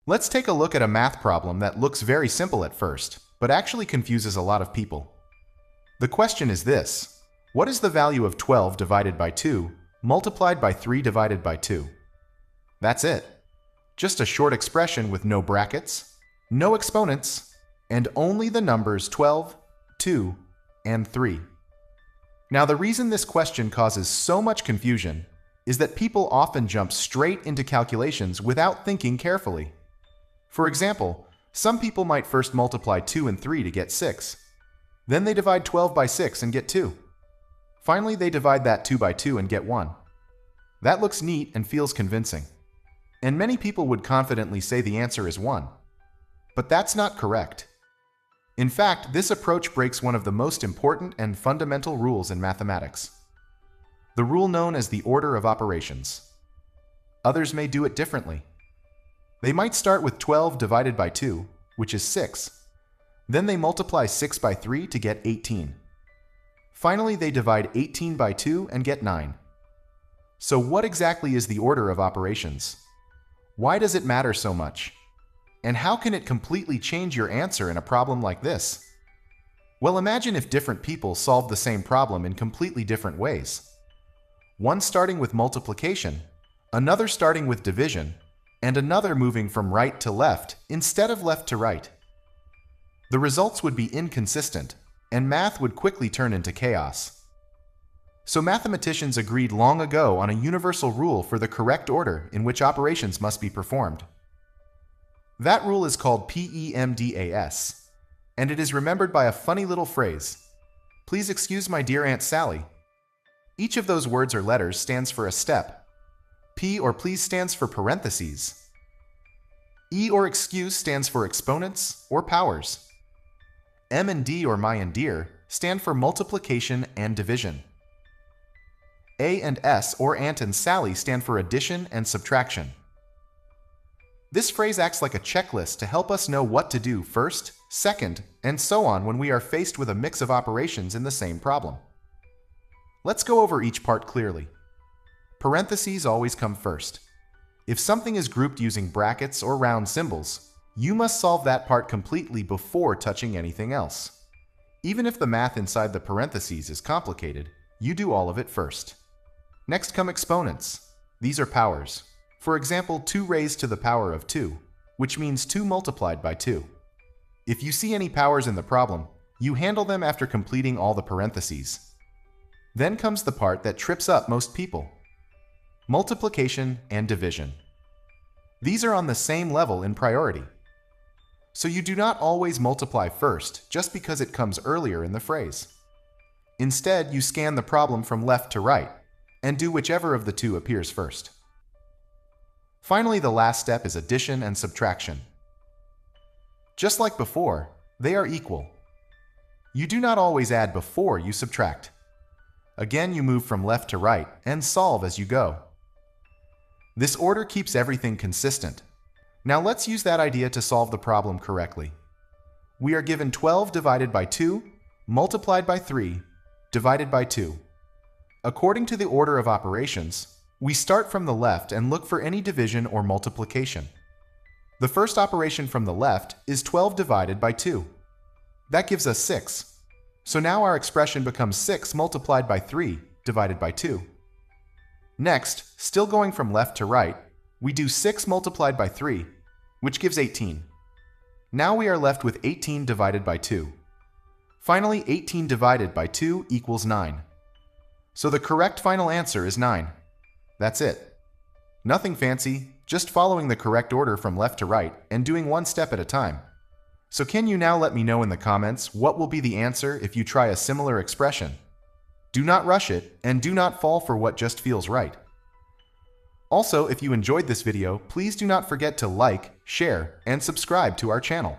Let's take a look at a math problem that looks very simple at first, but actually confuses a lot of people. The question is this: what is the value of 12 divided by 2 multiplied by 3 divided by 2? That's it. Just a short expression with no brackets, no exponents, and only the numbers 12, 2, and 3. Now, the reason this question causes so much confusion is that people often jump straight into calculations without thinking carefully. For example, some people might first multiply 2 and 3 to get 6. Then they divide 12 by 6 and get 2. Finally, they divide that 2 by 2 and get 1. That looks neat and feels convincing. And many people would confidently say the answer is 1. But that's not correct. In fact, this approach breaks one of the most important and fundamental rules in mathematics, the rule known as the order of operations. Others may do it differently. They might start with 12 divided by 2, which is 6. Then they multiply 6 by 3 to get 18. Finally, they divide 18 by 2 and get 9. So what exactly is the order of operations? Why does it matter so much? And how can it completely change your answer in a problem like this? Well, imagine if different people solved the same problem in completely different ways. One starting with multiplication, another starting with division, and another moving from right to left instead of left to right. The results would be inconsistent, and math would quickly turn into chaos. So mathematicians agreed long ago on a universal rule for the correct order in which operations must be performed. That rule is called PEMDAS, and it is remembered by a funny little phrase: "Please excuse my dear Aunt Sally." Each of those words or letters stands for a step. P or please stands for parentheses. E or excuse stands for exponents or powers. M and D or my and dear stand for multiplication and division. A and S or Aunt and Sally stand for addition and subtraction. This phrase acts like a checklist to help us know what to do first, second, and so on when we are faced with a mix of operations in the same problem. Let's go over each part clearly. Parentheses always come first. If something is grouped using brackets or round symbols, you must solve that part completely before touching anything else. Even if the math inside the parentheses is complicated, you do all of it first. Next come exponents. These are powers. For example, 2 raised to the power of 2, which means 2 multiplied by 2. If you see any powers in the problem, you handle them after completing all the parentheses. Then comes the part that trips up most people: multiplication and division. These are on the same level in priority. So you do not always multiply first just because it comes earlier in the phrase. Instead, you scan the problem from left to right and do whichever of the two appears first. Finally, the last step is addition and subtraction. Just like before, they are equal. You do not always add before you subtract. Again, you move from left to right and solve as you go. This order keeps everything consistent. Now let's use that idea to solve the problem correctly. We are given 12 divided by 2, multiplied by 3, divided by 2. According to the order of operations, we start from the left and look for any division or multiplication. The first operation from the left is 12 divided by 2. That gives us 6. So now our expression becomes 6 multiplied by 3 divided by 2. Next, still going from left to right, we do 6 multiplied by 3, which gives 18. Now we are left with 18 divided by 2. Finally, 18 divided by 2 equals 9. So the correct final answer is 9. That's it. Nothing fancy, just following the correct order from left to right and doing one step at a time. So can you now let me know in the comments what will be the answer if you try a similar expression? Do not rush it, and do not fall for what just feels right. Also, if you enjoyed this video, please do not forget to like, share, and subscribe to our channel.